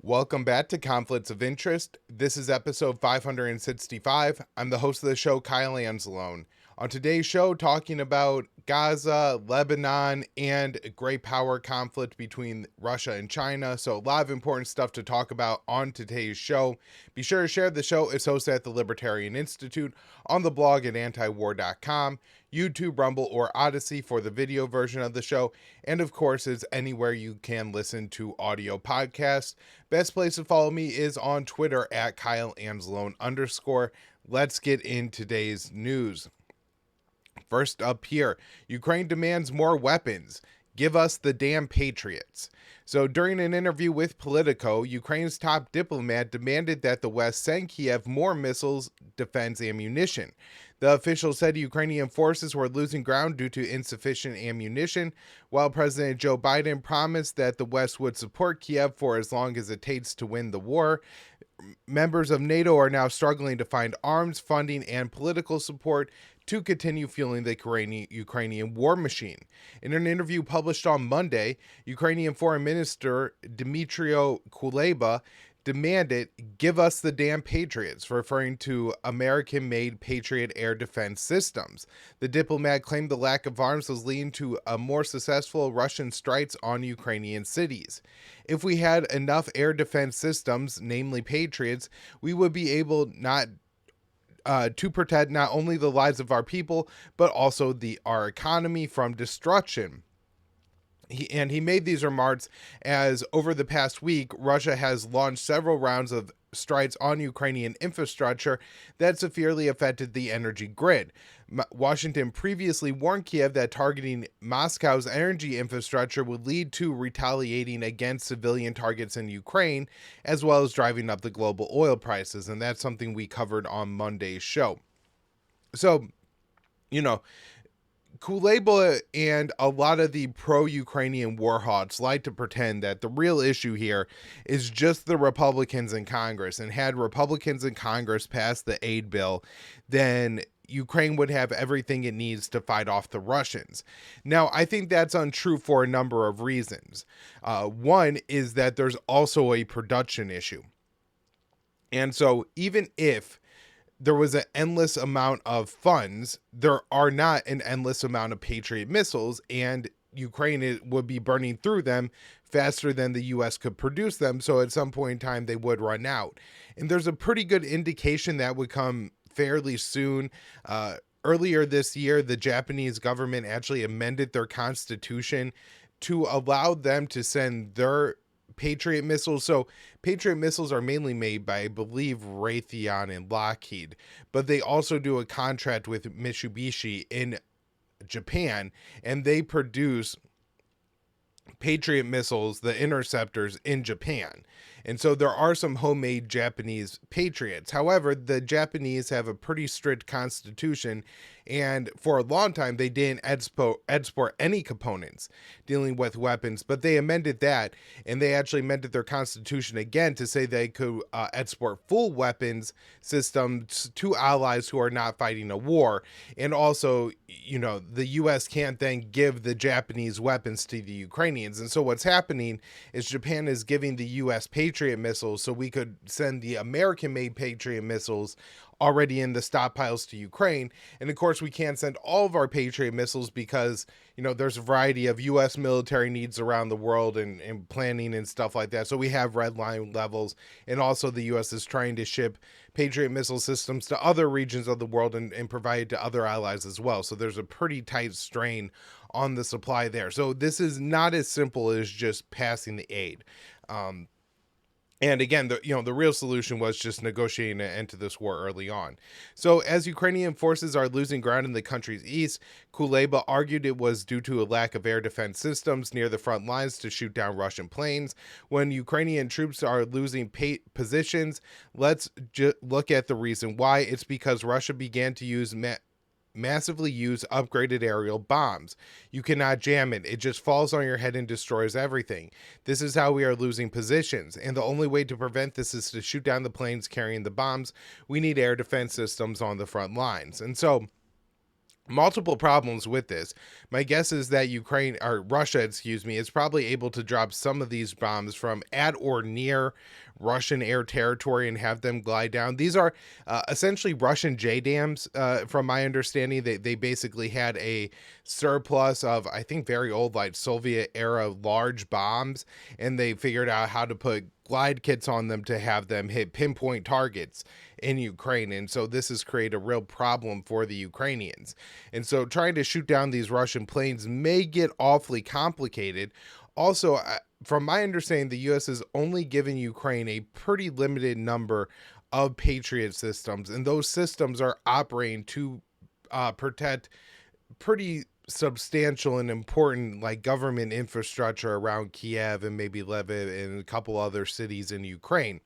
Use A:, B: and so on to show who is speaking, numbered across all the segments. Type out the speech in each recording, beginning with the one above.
A: Welcome back to Conflicts of Interest. This is episode 565. I'm the host of the show, Kyle Anzalone. On today's show, talking about Gaza, Lebanon, and a great power conflict between Russia and China. So a lot of important stuff to talk about on today's show. Be sure to share the show. It's hosted at the Libertarian Institute, on the blog at antiwar.com, YouTube, Rumble, or Odysee for the video version of the show, and of course it's anywhere you can listen to audio podcasts. Best place to follow me is on Twitter at @KyleAnzalone_. Let's get in today's news. First up here, Ukraine demands more weapons. Give us the damn Patriots. So during an interview with Politico, Ukraine's top diplomat demanded that the West send Kiev more missiles, defense ammunition. The official said Ukrainian forces were losing ground due to insufficient ammunition, while President Joe Biden promised that the West would support Kiev for as long as it takes to win the war. Members of NATO are now struggling to find arms, funding, and political support to continue fueling the Ukrainian war machine. In an interview published on Monday, Ukrainian Foreign Minister Dmytro Kuleba demanded, "Give us the damn Patriots," referring to American-made Patriot air defense systems. The diplomat claimed the lack of arms was leading to a more successful Russian strikes on Ukrainian cities. "If we had enough air defense systems, namely Patriots, we would be able to protect not only the lives of our people, but also our economy from destruction." He made these remarks as over the past week, Russia has launched several rounds of strikes on Ukrainian infrastructure that severely affected the energy grid. Washington previously warned Kiev that targeting Moscow's energy infrastructure would lead to retaliating against civilian targets in Ukraine, as well as driving up the global oil prices. And that's something we covered on Monday's show. So, Kuleba and a lot of the pro-Ukrainian warhawks like to pretend that the real issue here is just the Republicans in Congress. And had Republicans in Congress pass the aid bill, then Ukraine would have everything it needs to fight off the Russians. Now, I think that's untrue for a number of reasons. One is that there's also a production issue. And so even if there was an endless amount of funds, there are not an endless amount of Patriot missiles, and Ukraine would be burning through them faster than the U.S. could produce them. So at some point in time, they would run out. And there's a pretty good indication that would come fairly soon. Earlier this year, the Japanese government actually amended their constitution to allow them to send their Patriot missiles. So Patriot missiles are mainly made by, I believe, Raytheon and Lockheed, but they also do a contract with Mitsubishi in Japan, and they produce Patriot missiles, the interceptors, in Japan. And so there are some homemade Japanese Patriots. However, the Japanese have a pretty strict constitution, and for a long time they didn't export any components dealing with weapons, but they amended that, and they actually amended their constitution again to say they could export full weapons systems to allies who are not fighting a war. And also, the U.S. can't then give the Japanese weapons to the Ukrainians. And so what's happening is Japan is giving the U.S. Patriot missiles so we could send the American-made Patriot missiles already in the stockpiles to Ukraine. And of course, we can't send all of our Patriot missiles because, there's a variety of U.S. military needs around the world and planning and stuff like that. So we have red line levels. And also the U.S. is trying to ship Patriot missile systems to other regions of the world and provide it to other allies as well. So there's a pretty tight strain on the supply there. So this is not as simple as just passing the aid. And again, the real solution was just negotiating an end to this war early on. So as Ukrainian forces are losing ground in the country's east, Kuleba argued it was due to a lack of air defense systems near the front lines to shoot down Russian planes. When Ukrainian troops are losing positions, let's look at the reason why. It's because Russia began to massively use upgraded aerial bombs. You cannot jam it. It just falls on your head and destroys everything. This is how we are losing positions. And the only way to prevent this is to shoot down the planes carrying the bombs. We need air defense systems on the front lines. And so multiple problems with this. My guess is that Russia, is probably able to drop some of these bombs from at or near Russian air territory and have them glide down. These are essentially Russian JDAMs, from my understanding. They basically had a surplus of, I think, very old, like Soviet era large bombs, and they figured out how to put glide kits on them to have them hit pinpoint targets in Ukraine. And so this has created a real problem for the Ukrainians. And so trying to shoot down these Russian planes may get awfully complicated. Also, from my understanding, the U.S. has only given Ukraine a pretty limited number of Patriot systems, and those systems are operating to protect pretty substantial and important, like, government infrastructure around Kiev and maybe Lviv and a couple other cities in Ukraine.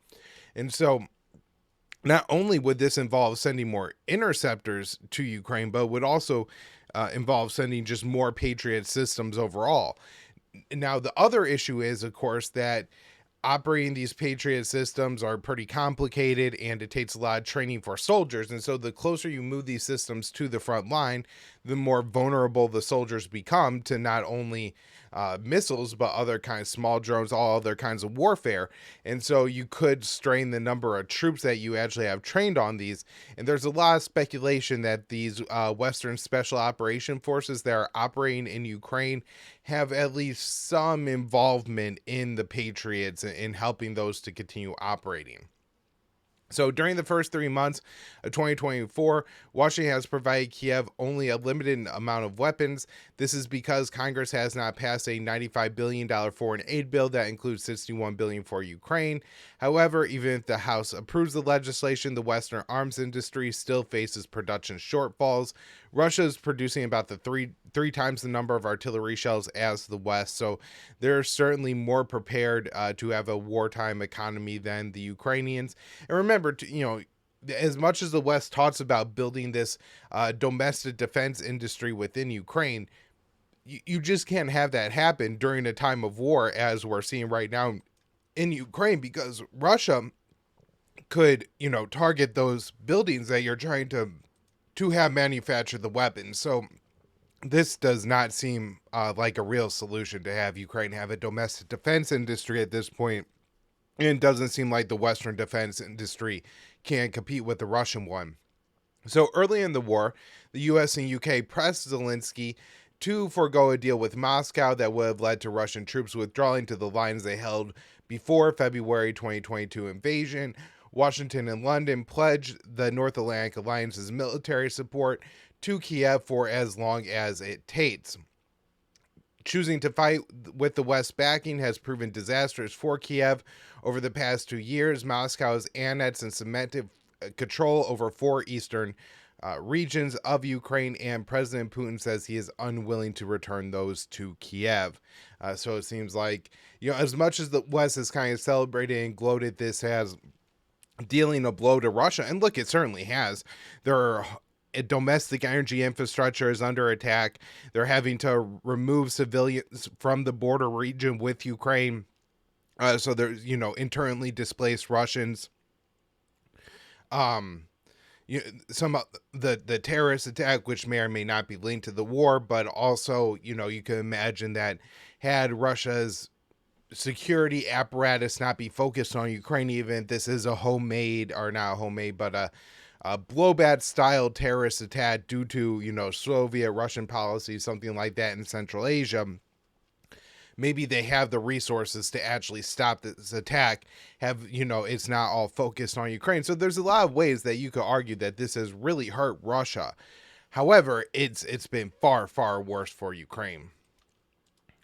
A: And so not only would this involve sending more interceptors to Ukraine, but would also involve sending just more Patriot systems overall. Now, the other issue is, of course, that operating these Patriot systems are pretty complicated and it takes a lot of training for soldiers. And so the closer you move these systems to the front line, the more vulnerable the soldiers become to not only missiles, but other kinds of small drones, all other kinds of warfare. And so you could strain the number of troops that you actually have trained on these. And there's a lot of speculation that these Western Special Operation Forces that are operating in Ukraine have at least some involvement in the Patriots in helping those to continue operating. So during the first 3 months of 2024, Washington has provided Kiev only a limited amount of weapons. This is because Congress has not passed a $95 billion foreign aid bill that includes $61 billion for Ukraine. However, even if the House approves the legislation, the Western arms industry still faces production shortfalls. Russia is producing about three times the number of artillery shells as the West, so they're certainly more prepared to have a wartime economy than the Ukrainians. And remember, as much as the West talks about building this domestic defense industry within Ukraine, you just can't have that happen during a time of war, as we're seeing right now in Ukraine, because Russia could, target those buildings that you're trying to have manufactured the weapons. So this does not seem like a real solution to have Ukraine have a domestic defense industry at this point. And it doesn't seem like the Western defense industry can compete with the Russian one. So early in the war, the US and UK pressed Zelensky to forego a deal with Moscow that would have led to Russian troops withdrawing to the lines they held before February 2022 invasion. Washington and London pledged the North Atlantic Alliance's military support to Kiev for as long as it takes. Choosing to fight with the West backing has proven disastrous for Kiev. Over the past 2 years, Moscow has annexed and cemented control over 4 eastern regions of Ukraine, and President Putin says he is unwilling to return those to Kiev. So it seems like, as much as the West has kind of celebrated and gloated this as dealing a blow to Russia, and look, it certainly has. Their domestic energy infrastructure is under attack. They're having to remove civilians from the border region with Ukraine. So there's, internally displaced Russians. Some of the terrorist attack, which may or may not be linked to the war, but also, you can imagine that had Russia's security apparatus not be focused on Ukraine, even if this is a homemade, or not homemade, but a blowback style terrorist attack due to, Soviet Russian policy, something like that in Central Asia, maybe they have the resources to actually stop this attack, it's not all focused on Ukraine. So there's a lot of ways that you could argue that this has really hurt Russia. However, it's been far, far worse for Ukraine.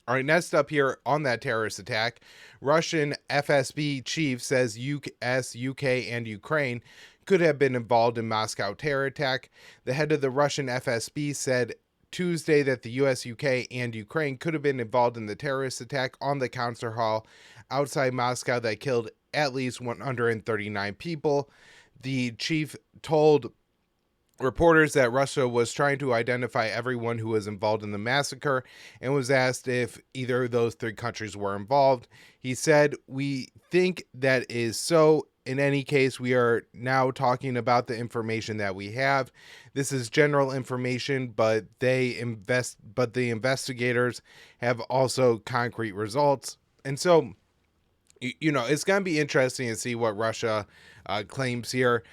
A: All right, next up here on that terrorist attack, Russian FSB chief says US, UK, and Ukraine could have been involved in Moscow terror attack. The head of the Russian FSB said Tuesday that the US, UK, and Ukraine could have been involved in the terrorist attack on the concert hall outside Moscow that killed at least 139 people. The chief told reporters that Russia was trying to identify everyone who was involved in the massacre and was asked if either of those 3 countries were involved. He said, "We think that is so in any case, we are now talking about the information that we have. This is general information, but the investigators have also concrete results. And so, it's going to be interesting to see what Russia claims here.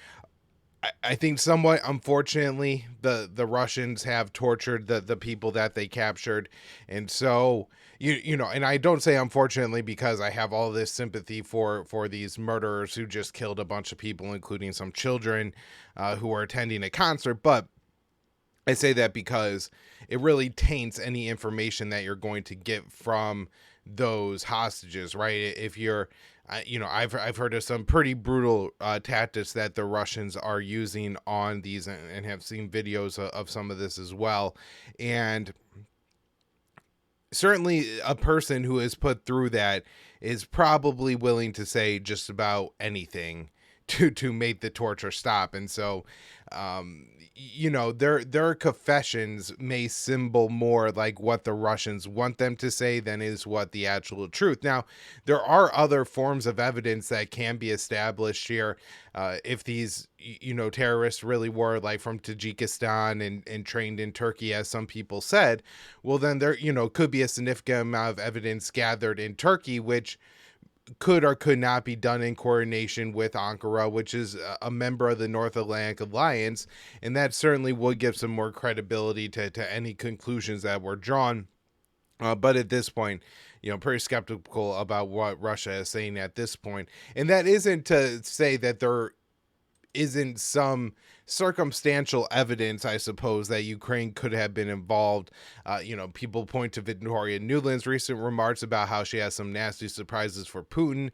A: I think somewhat unfortunately the Russians have tortured the people that they captured, and so and I don't say unfortunately because I have all this sympathy for these murderers who just killed a bunch of people, including some children who were attending a concert, but I say that because it really taints any information that you're going to get from those hostages, right? If you're, I've heard of some pretty brutal tactics that the Russians are using on these, and have seen videos of some of this as well. And certainly a person who is put through that is probably willing to say just about anything to make the torture stop. And so their confessions may symbol more like what the Russians want them to say than is what the actual truth. Now, there are other forms of evidence that can be established here. If these terrorists really were like from Tajikistan and trained in Turkey, as some people said, well then there could be a significant amount of evidence gathered in Turkey, which could or could not be done in coordination with Ankara, which is a member of the North Atlantic Alliance, and that certainly would give some more credibility to any conclusions that were drawn. But at this point, pretty skeptical about what Russia is saying at this point. And that isn't to say that there isn't some circumstantial evidence, I suppose, that Ukraine could have been involved. People point to Victoria Nuland's recent remarks about how she has some nasty surprises for Putin.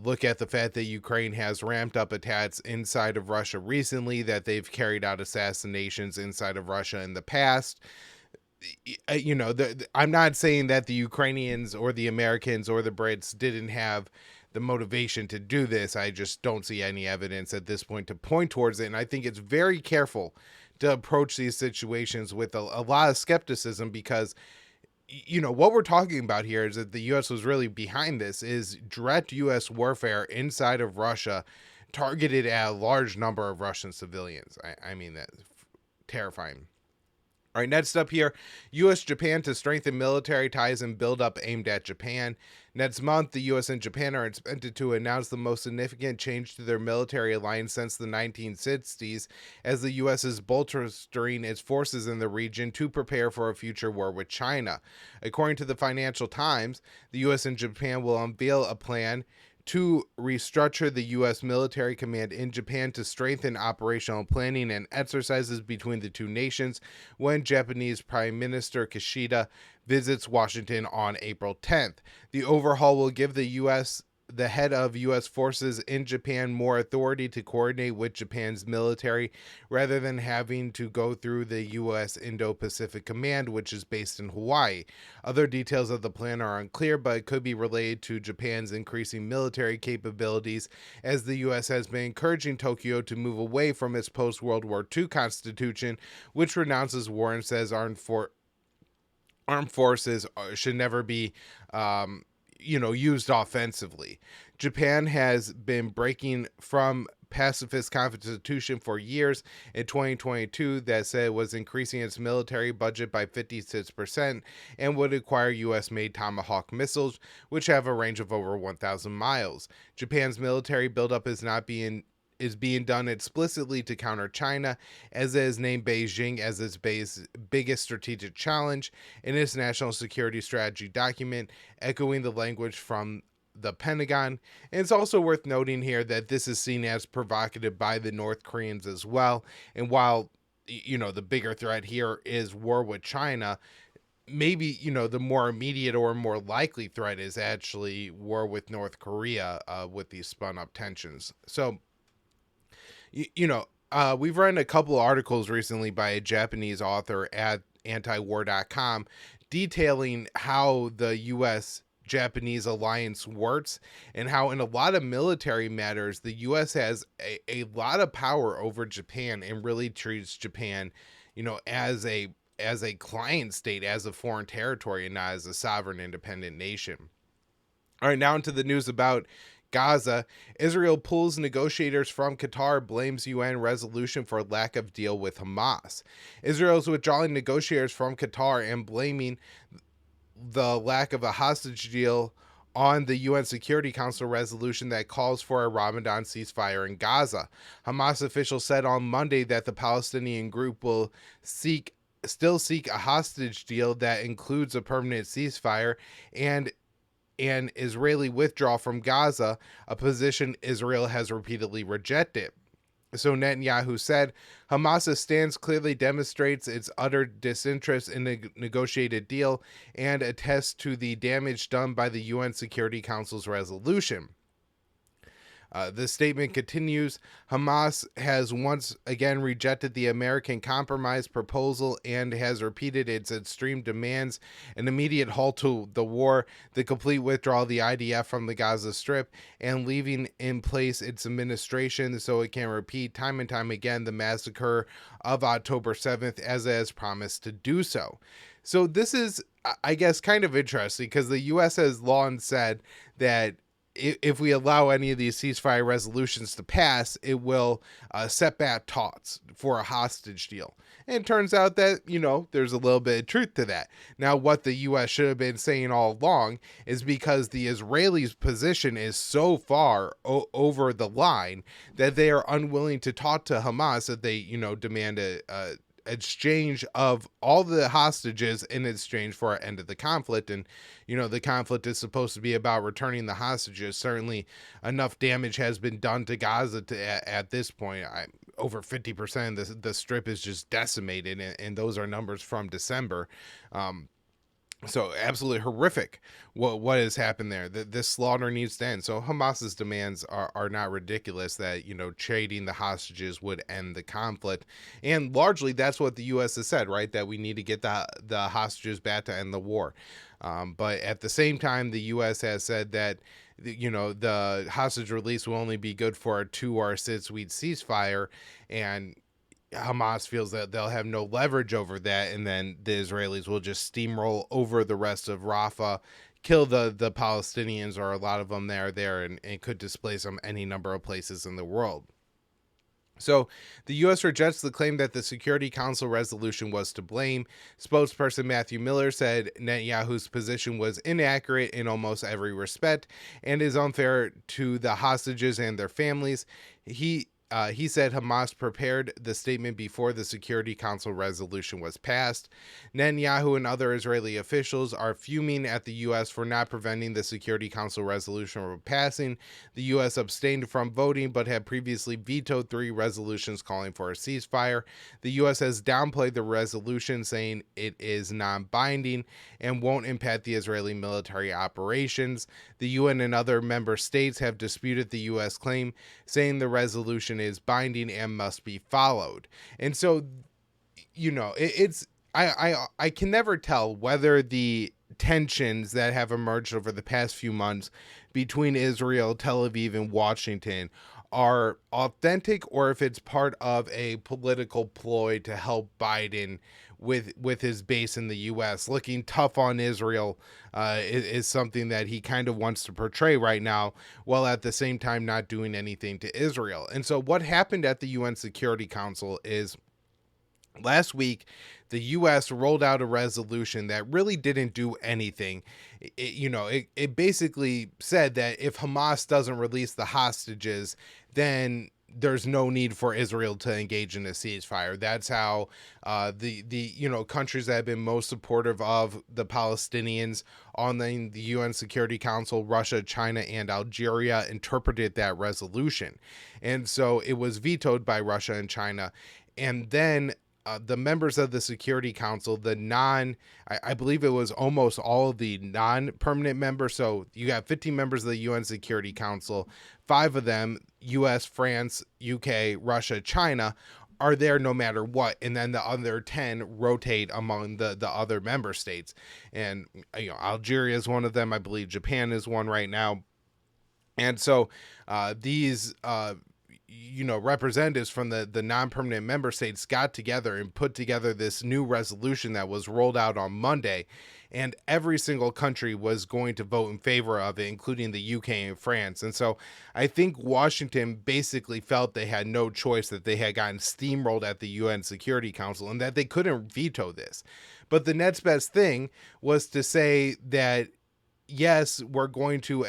A: Look at the fact that Ukraine has ramped up attacks inside of Russia recently, that they've carried out assassinations inside of Russia in the past. I'm not saying that the Ukrainians or the Americans or the Brits didn't have the motivation to do this. I just don't see any evidence at this point to point towards it. And I think it's very careful to approach these situations with a lot of skepticism, because what we're talking about here is that the U.S. was really behind this, is direct U.S. warfare inside of Russia targeted at a large number of Russian civilians. I mean, that's terrifying. All right, next up here, U.S. Japan to strengthen military ties and build up aimed at Japan. Next month, the U.S. and Japan are expected to announce the most significant change to their military alliance since the 1960s, as the U.S. is bolstering its forces in the region to prepare for a future war with China. According to the Financial Times, the U.S. and Japan will unveil a plan to restructure the U.S. military command in Japan to strengthen operational planning and exercises between the two nations when Japanese Prime Minister Kishida visits Washington on April 10th. The overhaul will give the head of U.S. forces in Japan more authority to coordinate with Japan's military rather than having to go through the U.S. Indo-Pacific Command, which is based in Hawaii. Other details of the plan are unclear, but it could be related to Japan's increasing military capabilities, as the U.S. has been encouraging Tokyo to move away from its post-World War II constitution, which renounces war and says armed forces should never be used offensively. Japan has been breaking from pacifist constitution for years. In 2022, that said it was increasing its military budget by 56% and would acquire U.S.-made Tomahawk missiles, which have a range of over 1,000 miles. Japan's military buildup is being done explicitly to counter China, as it has named Beijing as its biggest strategic challenge in its national security strategy document, echoing the language from the Pentagon. And it's also worth noting here that this is seen as provocative by the North Koreans as well. And while, the bigger threat here is war with China, maybe, the more immediate or more likely threat is actually war with North Korea with these spun up tensions. So, we've read a couple of articles recently by a Japanese author at antiwar.com detailing how the U.S. Japanese alliance works and how in a lot of military matters, the U.S. has a lot of power over Japan and really treats Japan, as a client state, as a foreign territory, and not as a sovereign independent nation. All right, now into the news about Gaza, Israel pulls negotiators from Qatar, blames UN resolution for lack of deal with Hamas. Israel's withdrawing negotiators from Qatar and blaming the lack of a hostage deal on the UN Security Council resolution that calls for a Ramadan ceasefire in Gaza. Hamas officials said on Monday that the Palestinian group will still seek a hostage deal that includes a permanent ceasefire and an Israeli withdrawal from Gaza, a position Israel has repeatedly rejected. So Netanyahu said, Hamas's stance clearly demonstrates its utter disinterest in a negotiated deal and attests to the damage done by the UN Security Council's resolution. The statement continues, Hamas has once again rejected the American compromise proposal and has repeated its extreme demands: an immediate halt to the war, the complete withdrawal of the IDF from the Gaza Strip, and leaving in place its administration so it can repeat time and time again the massacre of October 7th as it has promised to do so. So this is, I guess, kind of interesting because the U.S. has long said that if we allow any of these ceasefire resolutions to pass, it will set back talks for a hostage deal. And it turns out that, there's a little bit of truth to that. Now, what the U.S. should have been saying all along is because the Israelis' position is so far over the line that they are unwilling to talk to Hamas, that they, demand a exchange of all the hostages in exchange for an end of the conflict. And the conflict is supposed to be about returning the hostages. Certainly enough damage has been done to Gaza at this point. Over 50% of the strip is just decimated, and those are numbers from December. So absolutely horrific what has happened there. This slaughter needs to end. So Hamas's demands are not ridiculous, that, trading the hostages would end the conflict. And largely that's what the U.S. has said, right? That we need to get the hostages back to end the war. But at the same time, the U.S. has said that, the hostage release will only be good for a 2 or 6 week ceasefire. And Hamas feels that they'll have no leverage over that, and then the Israelis will just steamroll over the rest of Rafah, kill the Palestinians, or a lot of them there, and could displace them any number of places in the world. So the U.S. rejects the claim that the Security Council resolution was to blame. Spokesperson Matthew Miller said Netanyahu's position was inaccurate in almost every respect and is unfair to the hostages and their families. He said Hamas prepared the statement before the Security Council resolution was passed. Netanyahu and other Israeli officials are fuming at the U.S. for not preventing the Security Council resolution from passing. The U.S. abstained from voting but had previously vetoed 3 resolutions calling for a ceasefire. The U.S. has downplayed the resolution, saying it is non-binding and won't impact the Israeli military operations. The UN and other member states have disputed the U.S. claim, saying the resolution is binding and must be followed. And so, it's I can never tell whether the tensions that have emerged over the past few months between Israel, Tel Aviv, and Washington are authentic, or if it's part of a political ploy to help Biden with his base in the U.S. Looking tough on Israel is something that he kind of wants to portray right now, while at the same time not doing anything to Israel. And so what happened at the UN Security Council is, last week, the U.S. rolled out a resolution that really didn't do anything. It basically said that if Hamas doesn't release the hostages, then there's no need for Israel to engage in a ceasefire. That's how the countries that have been most supportive of the Palestinians on the UN Security Council, Russia, China, and Algeria, interpreted that resolution. And so it was vetoed by Russia and China. And then the members of the Security Council, I believe it was almost all of the non-permanent members. So you got 15 members of the UN Security Council, 5 of them, US, France, UK, Russia, China, are there no matter what. And then the other 10 rotate among the other member states. And, Algeria is one of them. I believe Japan is one right now. And so these representatives from the non-permanent member states got together and put together this new resolution that was rolled out on Monday, and every single country was going to vote in favor of it, including the UK and France. And so I think Washington basically felt they had no choice, that they had gotten steamrolled at the UN Security Council and that they couldn't veto this. But the next best thing was to say that, yes, we're going to,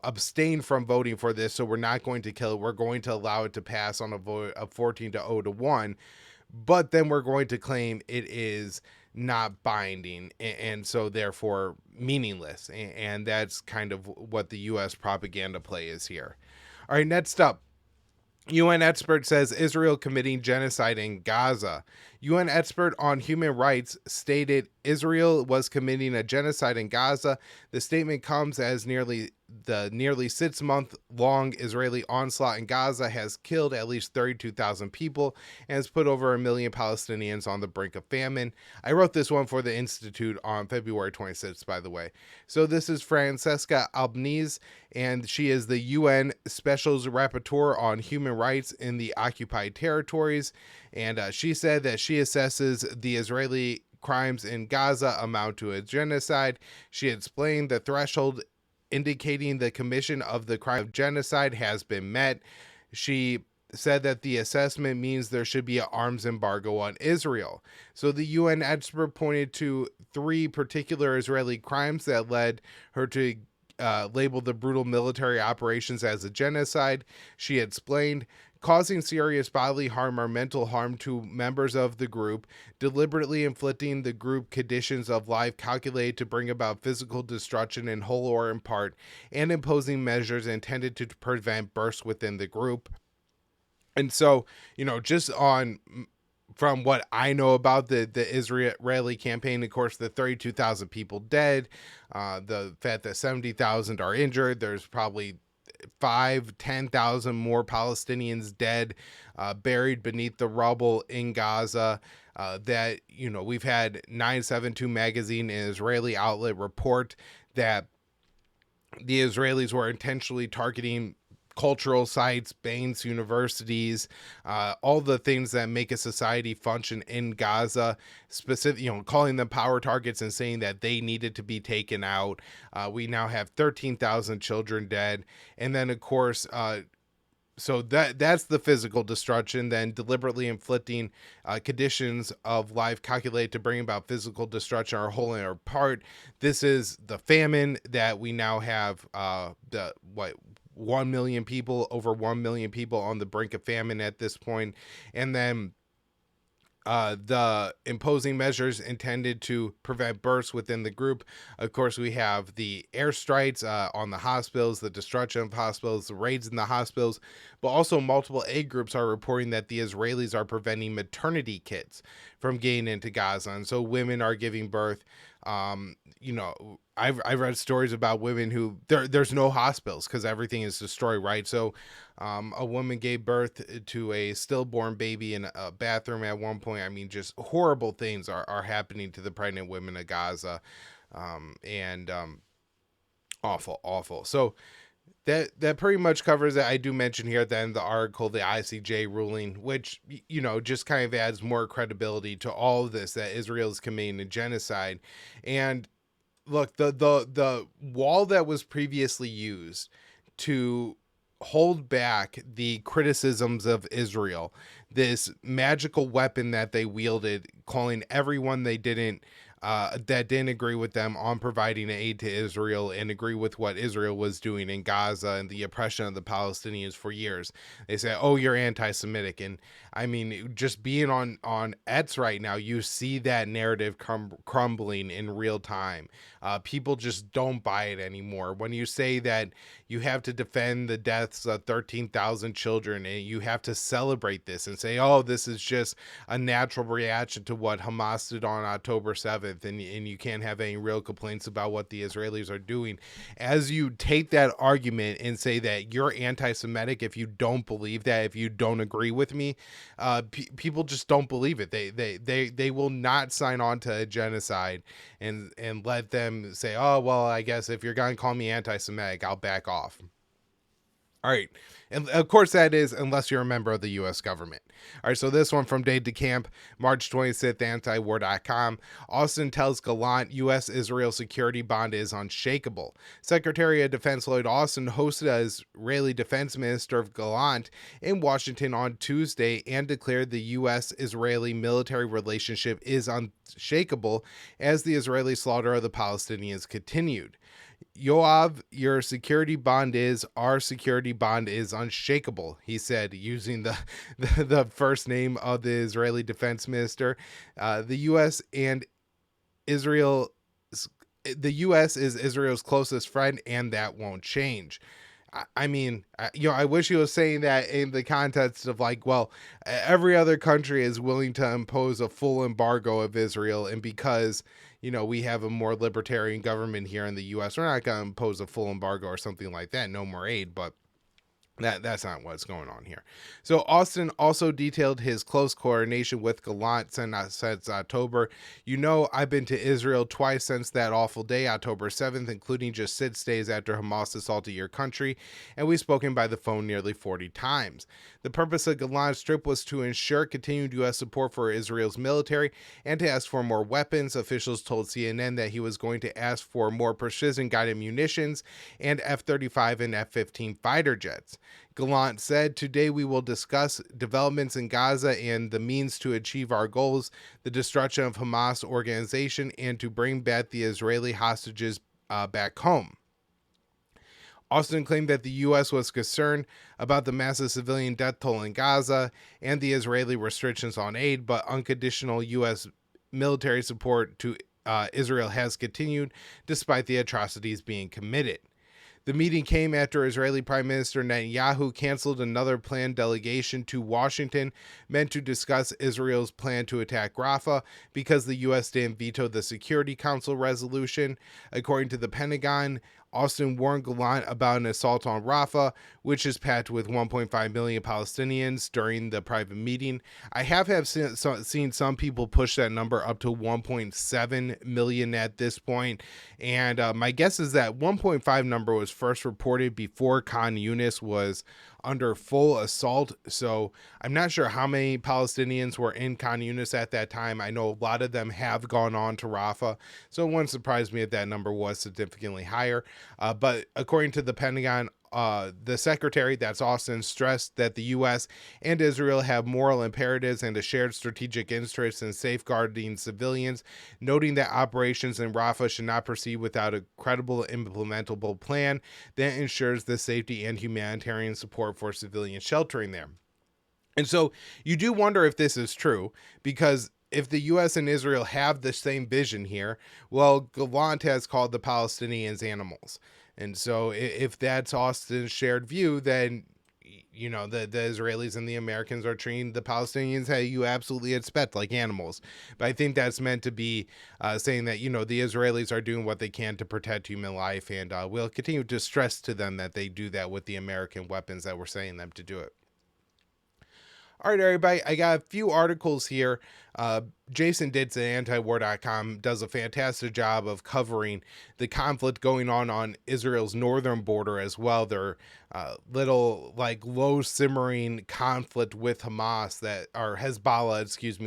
A: abstain from voting for this. So we're not going to kill it. We're going to allow it to pass on a vote of 14-0 to 1. But then we're going to claim it is not binding and so therefore meaningless. And that's kind of what the U.S. propaganda play is here. All right, next up. UN expert says Israel committing genocide in Gaza. UN expert on human rights stated Israel was committing a genocide in Gaza. The statement comes as nearly 6-month-long Israeli onslaught in Gaza has killed at least 32,000 people and has put over 1 million Palestinians on the brink of famine. I wrote this one for the Institute on February 26th, by the way. So this is Francesca Albanese, and she is the UN Special Rapporteur on Human Rights in the Occupied Territories. And she said that she assesses the Israeli crimes in Gaza amount to a genocide. She explained the threshold indicating the commission of the crime of genocide has been met. She said that the assessment means there should be an arms embargo on Israel. So the UN expert pointed to 3 particular Israeli crimes that led her to label the brutal military operations as a genocide. She explained causing serious bodily harm or mental harm to members of the group, deliberately inflicting the group conditions of life calculated to bring about physical destruction in whole or in part, and imposing measures intended to prevent births within the group. And so, just from what I know about the Israeli campaign, of course, the 32,000 people dead, the fact that 70,000 are injured, there's probably 10,000 more Palestinians dead, buried beneath the rubble in Gaza. That, we've had 972 magazine, an Israeli outlet, report that the Israelis were intentionally targeting cultural sites, banks, universities, all the things that make a society function in Gaza, calling them power targets and saying that they needed to be taken out. We now have 13,000 children dead. And then, of course, so that's the physical destruction, then deliberately inflicting conditions of life calculated to bring about physical destruction or whole or part. This is the famine that we now have, 1 million people, over 1 million people on the brink of famine at this point. And then the imposing measures intended to prevent births within the group. Of course, we have the airstrikes on the hospitals, the destruction of hospitals, the raids in the hospitals, but also multiple aid groups are reporting that the Israelis are preventing maternity kits from getting into Gaza. And so women are giving birth. I've read stories about women who there's no hospitals because everything is destroyed, right? So a woman gave birth to a stillborn baby in a bathroom at one point. I mean, just horrible things are happening to the pregnant women of Gaza, and awful. So that pretty much covers it. I do mention here at the end of the article the ICJ ruling, which, just kind of adds more credibility to all of this, that Israel is committing a genocide. And look, the wall that was previously used to hold back the criticisms of Israel, this magical weapon that they wielded, calling everyone that didn't agree with them on providing aid to Israel and agree with what Israel was doing in Gaza and the oppression of the Palestinians for years. They say, oh, you're anti-Semitic. And I mean, just being on X right now, you see that narrative crumbling in real time. People just don't buy it anymore. When you say that you have to defend the deaths of 13,000 children and you have to celebrate this and say, oh, this is just a natural reaction to what Hamas did on October 7th, and you can't have any real complaints about what the Israelis are doing. As you take that argument and say that you're anti-Semitic if you don't believe that, if you don't agree with me, people just don't believe it. They will not sign on to a genocide and let them say, oh, well, I guess if you're going to call me anti-Semitic, I'll back off. All right. And of course, that is unless you're a member of the U.S. government. All right. So this one from Dade to Camp, March 26th, antiwar.com. Austin tells Gallant U.S. Israel security bond is unshakable. Secretary of Defense Lloyd Austin hosted as Israeli Defense Minister of Gallant in Washington on Tuesday and declared the U.S. Israeli military relationship is unshakable as the Israeli slaughter of the Palestinians continued. Yoav, our security bond is unshakable, he said, using the first name of the Israeli defense minister. The U.S. and Israel, the U.S. is Israel's closest friend, and that won't change. I mean, I wish he was saying that in the context of like, well, every other country is willing to impose a full embargo of Israel, and because we have a more libertarian government here in the U.S., we're not going to impose a full embargo or something like that. No more aid, but that's not what's going on here. So Austin also detailed his close coordination with Gallant since October. I've been to Israel twice since that awful day, October 7th, including just 6 days after Hamas assaulted your country, and we've spoken by the phone nearly 40 times. The purpose of Gallant's trip was to ensure continued U.S. support for Israel's military and to ask for more weapons. Officials told CNN that he was going to ask for more precision-guided munitions and F-35 and F-15 fighter jets. Gallant said, "Today we will discuss developments in Gaza and the means to achieve our goals, the destruction of Hamas organization, and to bring back the Israeli hostages back home." Austin claimed that the U.S. was concerned about the massive civilian death toll in Gaza and the Israeli restrictions on aid, but unconditional U.S. military support to Israel has continued despite the atrocities being committed. The meeting came after Israeli Prime Minister Netanyahu canceled another planned delegation to Washington meant to discuss Israel's plan to attack Rafah because the U.S. didn't veto the Security Council resolution. According to the Pentagon, Austin warned Gallant about an assault on Rafah, which is packed with 1.5 million Palestinians during the private meeting. I have seen some people push that number up to 1.7 million at this point, and my guess is that 1.5 number was first reported before Khan Yunis was under full assault. So I'm not sure how many Palestinians were in Khan Yunis at that time. I know a lot of them have gone on to Rafah, so it wouldn't surprise me if that number was significantly higher. But according to the Pentagon, the secretary, that's Austin, stressed that the U.S. and Israel have moral imperatives and a shared strategic interest in safeguarding civilians, noting that operations in Rafah should not proceed without a credible, implementable plan that ensures the safety and humanitarian support for civilian sheltering there. And so you do wonder if this is true, because if the U.S. and Israel have the same vision here, well, Gallant has called the Palestinians animals. And so if that's Austin's shared view, then, the Israelis and the Americans are treating the Palestinians how you absolutely expect, like animals. But I think that's meant to be saying that, the Israelis are doing what they can to protect human life, and we'll continue to stress to them that they do that with the American weapons that we're saying them to do it. All right, everybody, I got a few articles here. Jason Ditz at antiwar.com does a fantastic job of covering the conflict going on Israel's northern border as well. Their little, low simmering conflict with Hezbollah,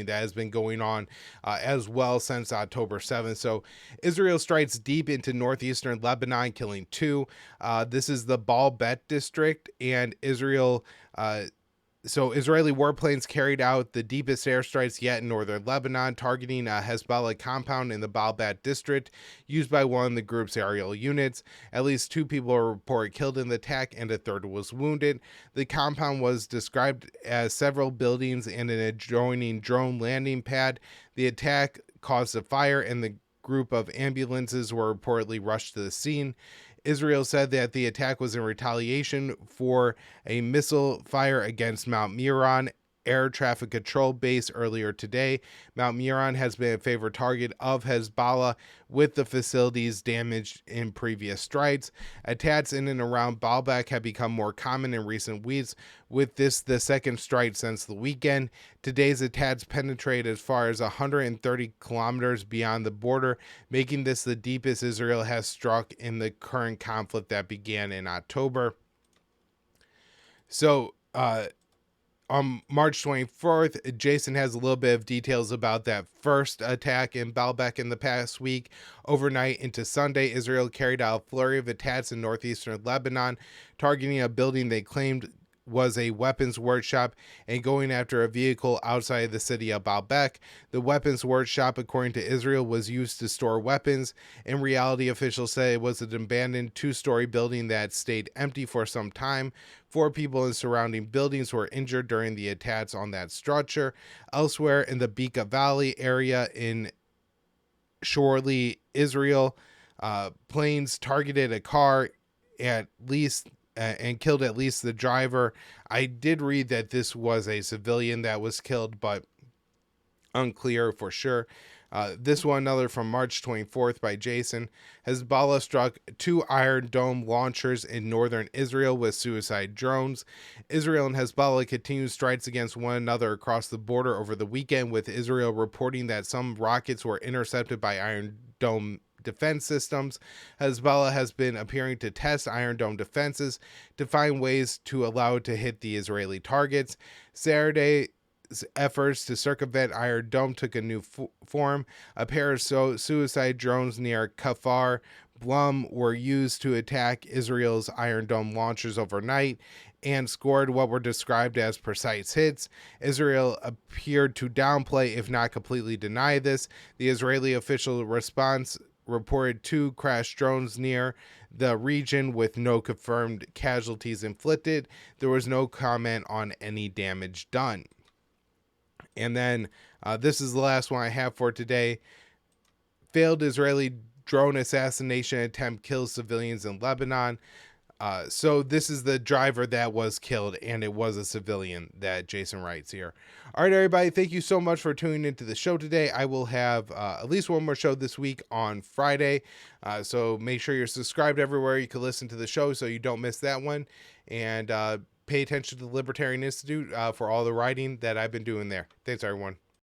A: that has been going on as well since October 7th. So Israel strikes deep into northeastern Lebanon, killing 2. This is the Baalbek district, and So Israeli warplanes carried out the deepest airstrikes yet in northern Lebanon, targeting a Hezbollah compound in the Baalbek district used by one of the group's aerial units. At least 2 people are reported killed in the attack, and a third was wounded. The compound was described as several buildings and an adjoining drone landing pad. The attack caused a fire, and the group of ambulances were reportedly rushed to the scene. Israel said that the attack was in retaliation for a missile fire against Mount Meron air traffic control base earlier today. Mount Meron has been a favorite target of Hezbollah, with the facilities damaged in previous strikes. Attacks in and around Baalbek have become more common in recent weeks, with this the second strike since the weekend. Today's attacks penetrate as far as 130 kilometers beyond the border, making this the deepest Israel has struck in the current conflict that began in October. So, on March 24th, Jason has a little bit of details about that first attack in Baalbek in the past week. Overnight into Sunday, Israel carried out a flurry of attacks in northeastern Lebanon, targeting a building they claimed was a weapons workshop and going after a vehicle outside of the city of Baalbek. The weapons workshop, according to Israel, was used to store weapons. In reality, officials say it was an abandoned two-story building that stayed empty for some time. 4 people in surrounding buildings were injured during the attacks on that structure. Elsewhere in the Bekaa Valley area in Shorely, Israel, planes targeted a car at least and killed at least the driver. I did read that this was a civilian that was killed, but unclear for sure. This one, another from March 24th by Jason. Hezbollah struck 2 Iron Dome launchers in northern Israel with suicide drones. Israel and Hezbollah continued strikes against one another across the border over the weekend, with Israel reporting that some rockets were intercepted by Iron Dome defense systems. Hezbollah has been appearing to test Iron Dome defenses to find ways to allow it to hit the Israeli targets. Saturday, efforts to circumvent Iron Dome took a new form. A pair of suicide drones near Kfar Blum were used to attack Israel's Iron Dome launchers overnight and scored what were described as precise hits. Israel appeared to downplay, if not completely deny this. The Israeli official response reported 2 crashed drones near the region with no confirmed casualties inflicted. There was no comment on any damage done. And then this is the last one I have for today. Failed Israeli drone assassination attempt kills civilians in Lebanon. So this is the driver that was killed, and it was a civilian that Jason writes here. All right, everybody, thank you so much for tuning into the show today. I will have at least one more show this week on Friday. So make sure you're subscribed everywhere you can listen to the show so you don't miss that one. And pay attention to the Libertarian Institute for all the writing that I've been doing there. Thanks, everyone.